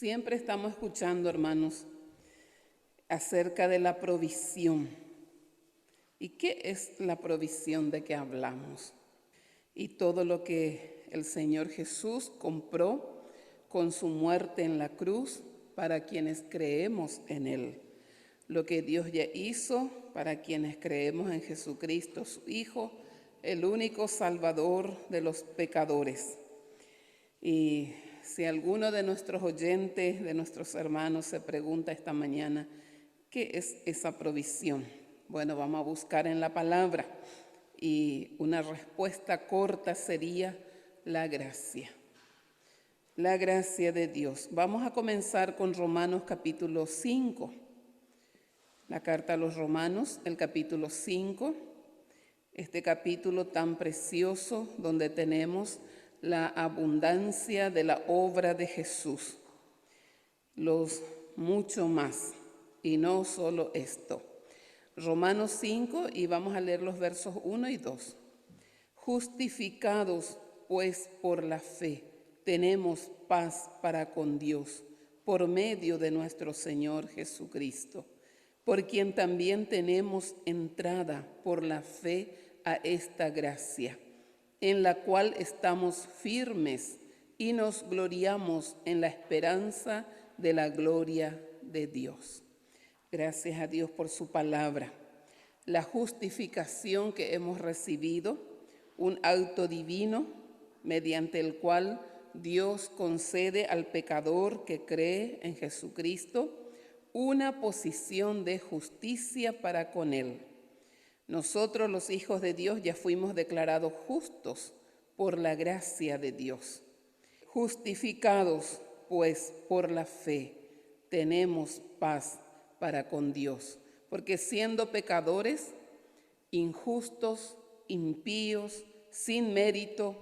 Siempre estamos escuchando, hermanos, acerca de la provisión. ¿Y qué es la provisión de que hablamos? Y todo lo que el Señor Jesús compró con su muerte en la cruz para quienes creemos en Él. Lo que Dios ya hizo para quienes creemos en Jesucristo, su Hijo, el único Salvador de los pecadores. Y si alguno de nuestros oyentes, de nuestros hermanos, se pregunta esta mañana, ¿qué es esa provisión? Bueno, vamos a buscar en la palabra y una respuesta corta sería la gracia. La gracia de Dios. Vamos a comenzar con Romanos capítulo 5. La carta a los Romanos, el capítulo 5. Este capítulo tan precioso donde tenemos la abundancia de la obra de Jesús. Mucho más, y no solo esto. Romanos 5, y vamos a leer los versos 1 y 2. Justificados, pues, por la fe, tenemos paz para con Dios, por medio de nuestro Señor Jesucristo, por quien también tenemos entrada por la fe a esta gracia, en la cual estamos firmes y nos gloriamos en la esperanza de la gloria de Dios. Gracias a Dios por su palabra. La justificación que hemos recibido, un acto divino mediante el cual Dios concede al pecador que cree en Jesucristo una posición de justicia para con Él. Nosotros, los hijos de Dios, ya fuimos declarados justos por la gracia de Dios. Justificados, pues, por la fe, tenemos paz para con Dios, porque siendo pecadores, injustos, impíos, sin mérito,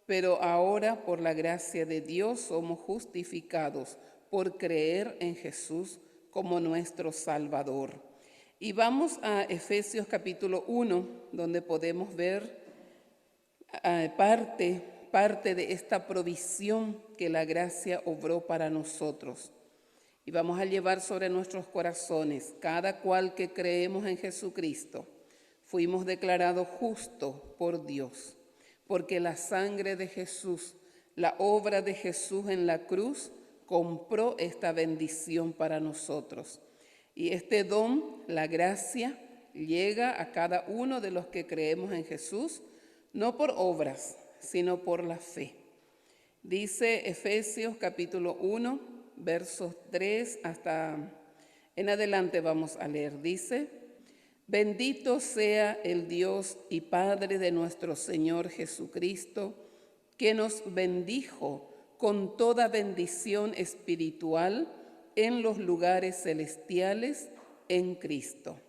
pero ahora por la gracia de Dios somos justificados por creer en Jesús como nuestro Salvador. Y vamos a Efesios capítulo 1, donde podemos ver parte de esta provisión que la gracia obró para nosotros. Y vamos a llevar sobre nuestros corazones, cada cual que creemos en Jesucristo, fuimos declarados justos por Dios, porque la sangre de Jesús, la obra de Jesús en la cruz, compró esta bendición para nosotros. Y este don, la gracia, llega a cada uno de los que creemos en Jesús, no por obras, sino por la fe. Dice Efesios capítulo 1, versos 3 hasta en adelante vamos a leer. Dice: Bendito sea el Dios y Padre de nuestro Señor Jesucristo, que nos bendijo con toda bendición espiritual en los lugares celestiales en Cristo,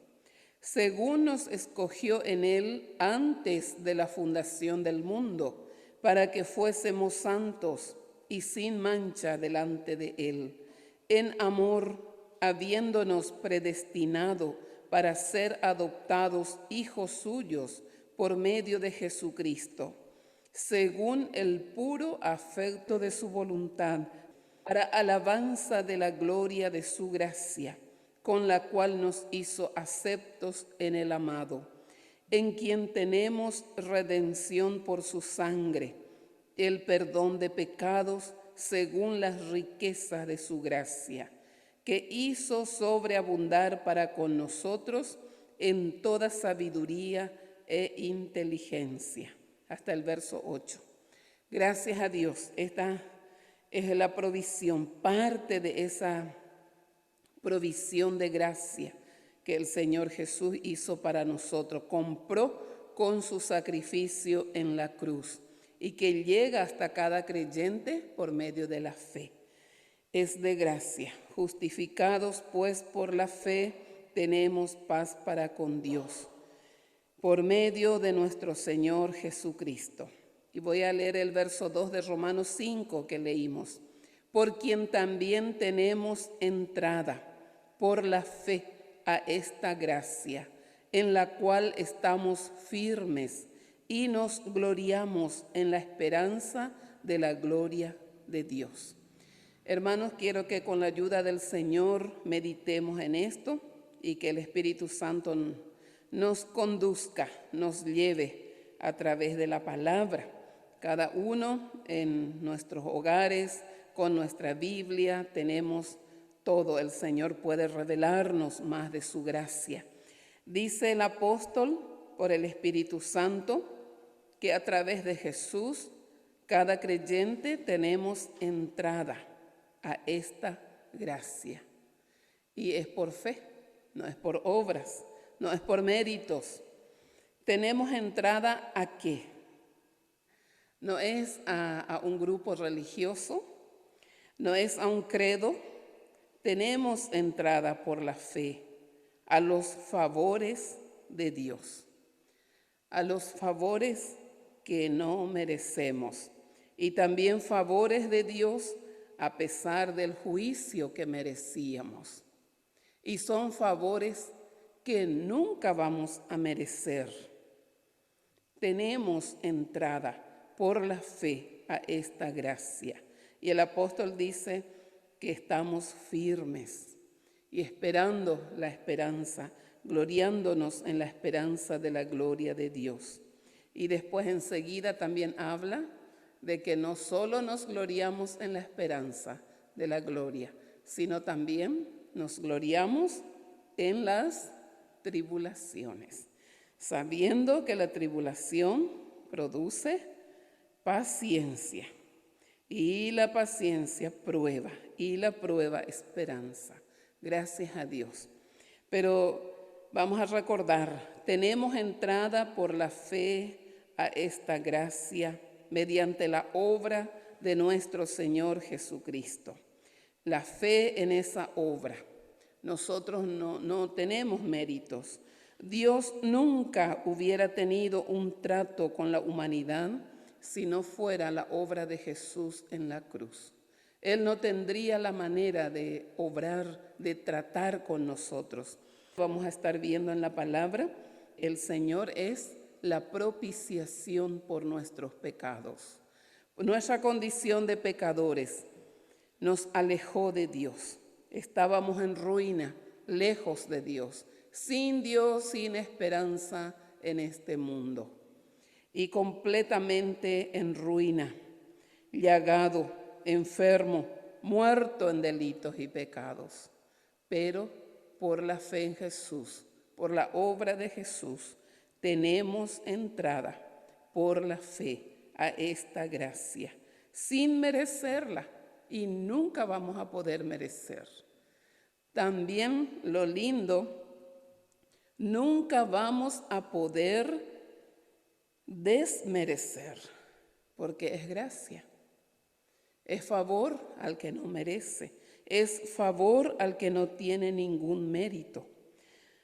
según nos escogió en Él antes de la fundación del mundo, para que fuésemos santos y sin mancha delante de Él, en amor, habiéndonos predestinado para ser adoptados hijos suyos por medio de Jesucristo, según el puro afecto de su voluntad, para alabanza de la gloria de su gracia, con la cual nos hizo aceptos en el amado, en quien tenemos redención por su sangre, el perdón de pecados según las riquezas de su gracia, que hizo sobreabundar para con nosotros en toda sabiduría e inteligencia. Hasta el verso 8. Gracias a Dios, esta es la provisión, parte de esa provisión de gracia que el Señor Jesús hizo para nosotros, compró con su sacrificio en la cruz y que llega hasta cada creyente por medio de la fe. Es de gracia. Justificados pues por la fe, tenemos paz para con Dios, por medio de nuestro Señor Jesucristo. Y voy a leer el verso 2 de Romanos 5 que leímos. Por quien también tenemos entrada por la fe a esta gracia, en la cual estamos firmes y nos gloriamos en la esperanza de la gloria de Dios. Hermanos, quiero que con la ayuda del Señor meditemos en esto y que el Espíritu Santo nos conduzca, nos lleve a través de la palabra. Cada uno en nuestros hogares, con nuestra Biblia, tenemos todo. El Señor puede revelarnos más de su gracia. Dice el apóstol por el Espíritu Santo que a través de Jesús, cada creyente tenemos entrada a esta gracia. Y es por fe, no es por obras, no es por méritos. Tenemos entrada ¿a qué? No es a un grupo religioso, no es a un credo. Tenemos entrada por la fe a los favores de Dios, a los favores que no merecemos y también favores de Dios a pesar del juicio que merecíamos. Y son favores que nunca vamos a merecer. Tenemos entrada por la fe a esta gracia. Y el apóstol dice que estamos firmes y esperando la esperanza, gloriándonos en la esperanza de la gloria de Dios. Y después enseguida también habla de que no solo nos gloriamos en la esperanza de la gloria, sino también nos gloriamos en las tribulaciones, sabiendo que la tribulación produce paciencia, y la paciencia prueba, y la prueba esperanza. Gracias a Dios. Pero vamos a recordar, tenemos entrada por la fe a esta gracia mediante la obra de nuestro Señor Jesucristo. La fe en esa obra. Nosotros no tenemos méritos. Dios nunca hubiera tenido un trato con la humanidad si no fuera la obra de Jesús en la cruz. Él no tendría la manera de obrar, de tratar con nosotros. Vamos a estar viendo en la palabra, el Señor es la propiciación por nuestros pecados. Nuestra condición de pecadores nos alejó de Dios. Estábamos en ruina, lejos de Dios, sin esperanza en este mundo. Y completamente en ruina, llagado, enfermo, muerto en delitos y pecados. Pero por la fe en Jesús, por la obra de Jesús, tenemos entrada por la fe a esta gracia, sin merecerla, y nunca vamos a poder merecer. También lo lindo, nunca vamos a poder desmerecer, porque es gracia. Es favor al que no merece, es favor al que no tiene ningún mérito.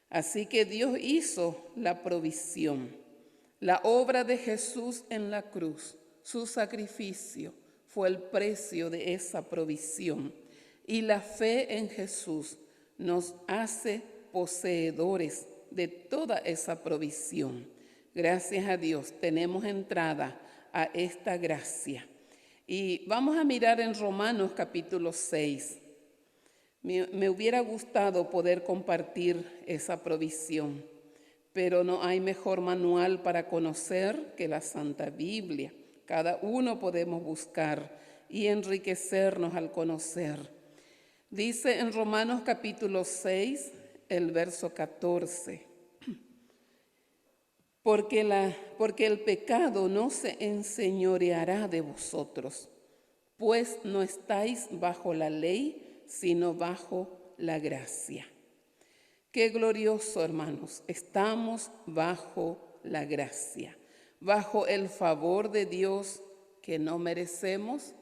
Así que Dios hizo la provisión, la obra de Jesús en la cruz, su sacrificio fue el precio de esa provisión. Y la fe en Jesús nos hace poseedores de toda esa provisión. Gracias a Dios tenemos entrada a esta gracia. Y vamos a mirar en Romanos capítulo 6. Me hubiera gustado poder compartir esa provisión, pero no hay mejor manual para conocer que la Santa Biblia. Cada uno podemos buscar y enriquecernos al conocer. Dice en Romanos capítulo 6, el verso 14. Porque el pecado no se enseñoreará de vosotros, pues no estáis bajo la ley, sino bajo la gracia. Qué glorioso, hermanos, estamos bajo la gracia, bajo el favor de Dios que no merecemos,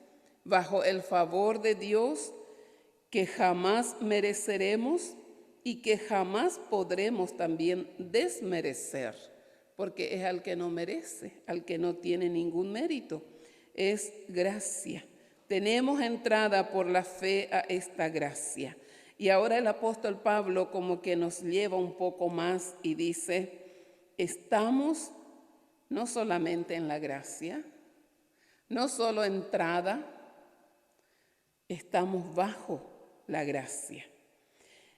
bajo el favor de Dios que jamás mereceremos y que jamás podremos también desmerecer, porque es al que no merece, al que no tiene ningún mérito. Es gracia. Tenemos entrada por la fe a esta gracia. Y ahora el apóstol Pablo como que nos lleva un poco más y dice, estamos no solamente en la gracia, no solo entrada, estamos bajo la gracia.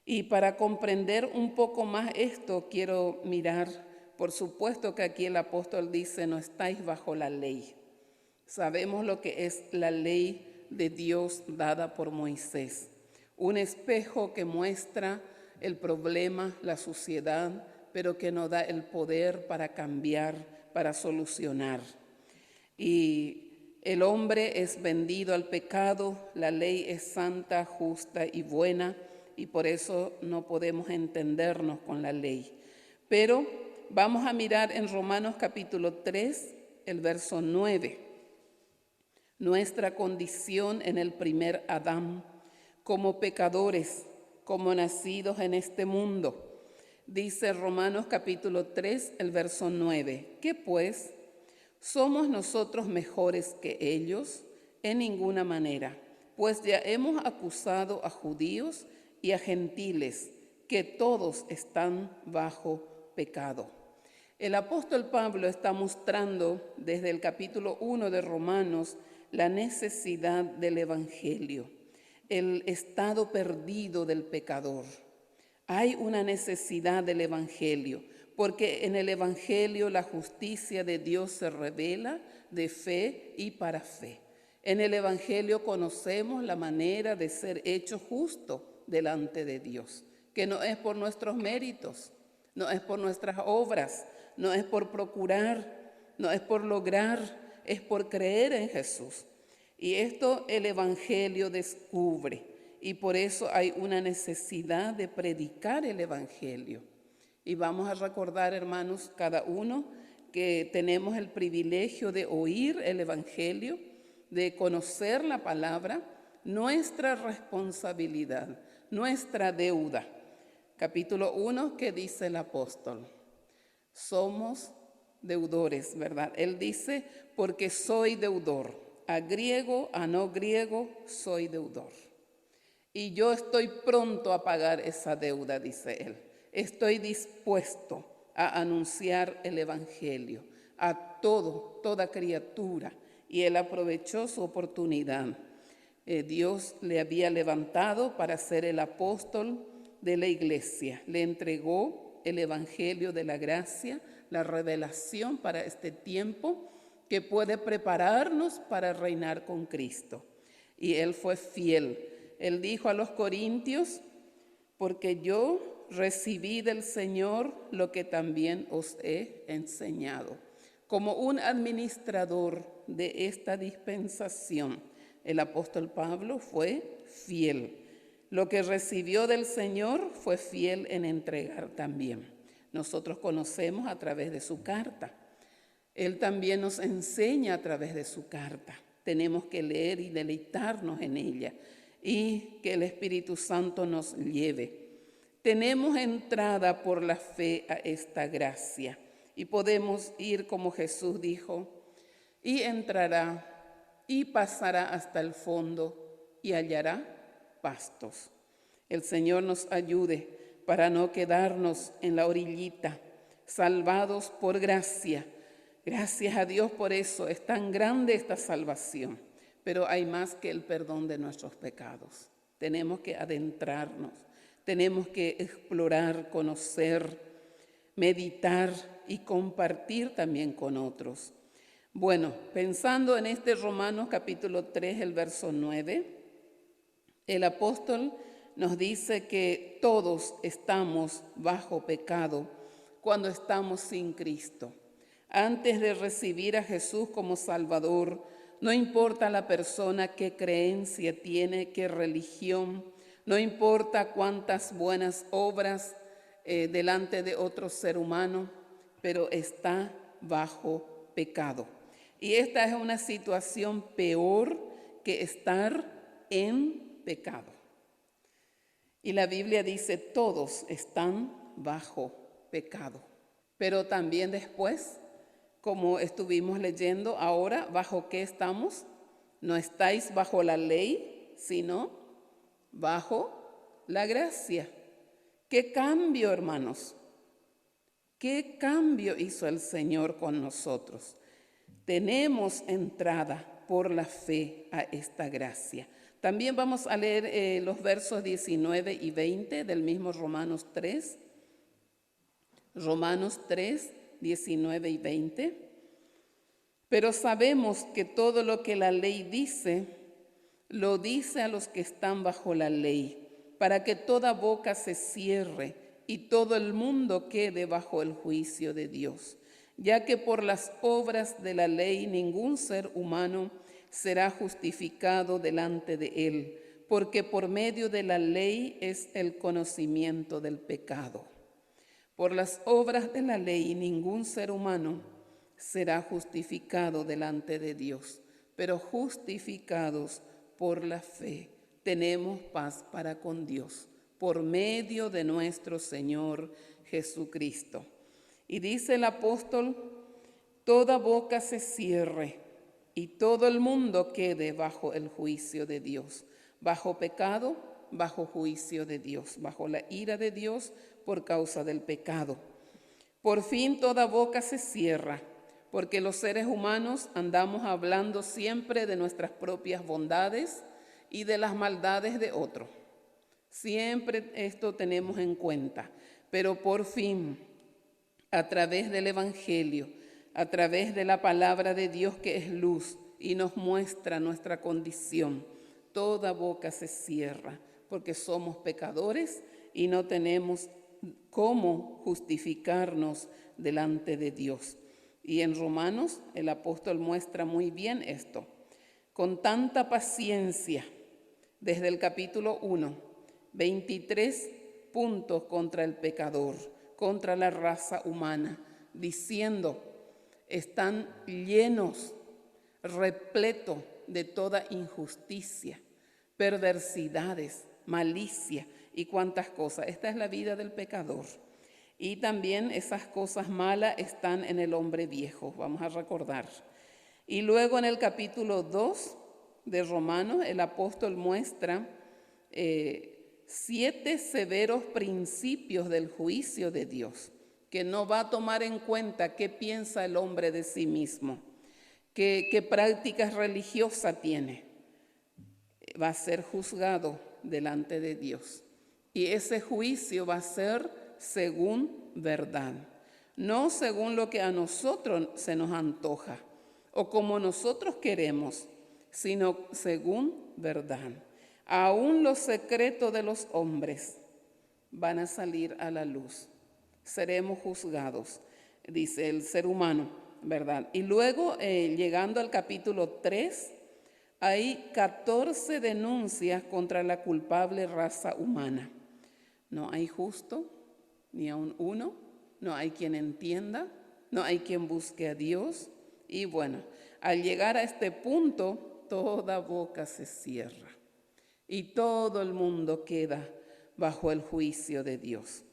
Y para comprender un poco más esto, quiero mirar, por supuesto que aquí el apóstol dice, no estáis bajo la ley. Sabemos lo que es la ley de Dios dada por Moisés, un espejo que muestra el problema, la suciedad, pero que nos da el poder para cambiar, para solucionar. Y el hombre es vendido al pecado, la ley es santa, justa y buena, y por eso no podemos entendernos con la ley. Pero vamos a mirar en Romanos capítulo 3, el verso 9. Nuestra condición en el primer Adán, como pecadores, como nacidos en este mundo. Dice Romanos capítulo 3, el verso 9. ¿Qué pues? ¿Somos nosotros mejores que ellos? En ninguna manera, pues ya hemos acusado a judíos y a gentiles, que todos están bajo pecado. El apóstol Pablo está mostrando desde el capítulo 1 de Romanos la necesidad del evangelio, el estado perdido del pecador. Hay una necesidad del evangelio, porque en el evangelio la justicia de Dios se revela de fe y para fe. En el evangelio conocemos la manera de ser hecho justo delante de Dios, que no es por nuestros méritos, no es por nuestras obras, no es por procurar, no es por lograr, es por creer en Jesús. Y esto el evangelio descubre, y por eso hay una necesidad de predicar el evangelio. Y vamos a recordar, hermanos, cada uno que tenemos el privilegio de oír el evangelio, de conocer la palabra, nuestra responsabilidad, nuestra deuda. Capítulo 1, ¿qué dice el apóstol? Somos deudores, ¿verdad? Él dice, porque soy deudor. A griego, a no griego, soy deudor. Y yo estoy pronto a pagar esa deuda, dice él. Estoy dispuesto a anunciar el evangelio a toda criatura. Y él aprovechó su oportunidad. Dios le había levantado para ser el apóstol de la iglesia. Le entregó el evangelio de la gracia, la revelación para este tiempo que puede prepararnos para reinar con Cristo. Y él fue fiel. Él dijo a los corintios, porque yo recibí del Señor lo que también os he enseñado. Como un administrador de esta dispensación, el apóstol Pablo fue fiel. Lo que recibió del Señor fue fiel en entregar también. Nosotros conocemos a través de su carta. Él también nos enseña a través de su carta. Tenemos que leer y deleitarnos en ella y que el Espíritu Santo nos lleve. Tenemos entrada por la fe a esta gracia y podemos ir como Jesús dijo, y entrará y pasará hasta el fondo y hallará pastos. El Señor nos ayude para no quedarnos en la orillita, salvados por gracia. Gracias a Dios por eso, es tan grande esta salvación, pero hay más que el perdón de nuestros pecados. Tenemos que adentrarnos, tenemos que explorar, conocer, meditar y compartir también con otros. Bueno, pensando en este Romanos capítulo 3, el verso 9, el apóstol nos dice que todos estamos bajo pecado cuando estamos sin Cristo. Antes de recibir a Jesús como Salvador, no importa la persona qué creencia tiene, qué religión, no importa cuántas buenas obras delante de otro ser humano, pero está bajo pecado. Y esta es una situación peor que estar en pecado. Y la Biblia dice, todos están bajo pecado. Pero también después, como estuvimos leyendo ahora, ¿bajo qué estamos? No estáis bajo la ley, sino bajo la gracia. ¿Qué cambio, hermanos? ¿Qué cambio hizo el Señor con nosotros? Tenemos entrada por la fe a esta gracia. También vamos a leer los versos 19 y 20 del mismo Romanos 3. Romanos 3, 19 y 20. Pero sabemos que todo lo que la ley dice, lo dice a los que están bajo la ley, para que toda boca se cierre y todo el mundo quede bajo el juicio de Dios, ya que por las obras de la ley ningún ser humano será justificado delante de él, porque por medio de la ley es el conocimiento del pecado. Por las obras de la ley ningún ser humano será justificado delante de Dios, pero justificados por la fe tenemos paz para con Dios, por medio de nuestro Señor Jesucristo. Y dice el apóstol, toda boca se cierre y todo el mundo quede bajo el juicio de Dios, bajo pecado, bajo juicio de Dios, bajo la ira de Dios por causa del pecado. Por fin toda boca se cierra, porque los seres humanos andamos hablando siempre de nuestras propias bondades y de las maldades de otro. Siempre esto tenemos en cuenta, pero por fin, a través del Evangelio, a través de la palabra de Dios que es luz y nos muestra nuestra condición, toda boca se cierra porque somos pecadores y no tenemos cómo justificarnos delante de Dios. Y en Romanos el apóstol muestra muy bien esto. Con tanta paciencia, desde el capítulo 1, 23 puntos contra el pecador, contra la raza humana, diciendo, están llenos, repletos de toda injusticia, perversidades, malicia y cuantas cosas. Esta es la vida del pecador. Y también esas cosas malas están en el hombre viejo, vamos a recordar. Y luego en el capítulo 2 de Romanos, el apóstol muestra 7 severos principios del juicio de Dios, que no va a tomar en cuenta qué piensa el hombre de sí mismo, qué prácticas religiosas tiene. Va a ser juzgado delante de Dios. Y ese juicio va a ser según verdad, no según lo que a nosotros se nos antoja o como nosotros queremos, sino según verdad. Aún los secretos de los hombres van a salir a la luz. Seremos juzgados, dice el ser humano, ¿verdad? Y luego, llegando al capítulo 3, hay 14 denuncias contra la culpable raza humana. No hay justo, ni aun uno, no hay quien entienda, no hay quien busque a Dios. Y bueno, al llegar a este punto, toda boca se cierra y todo el mundo queda bajo el juicio de Dios.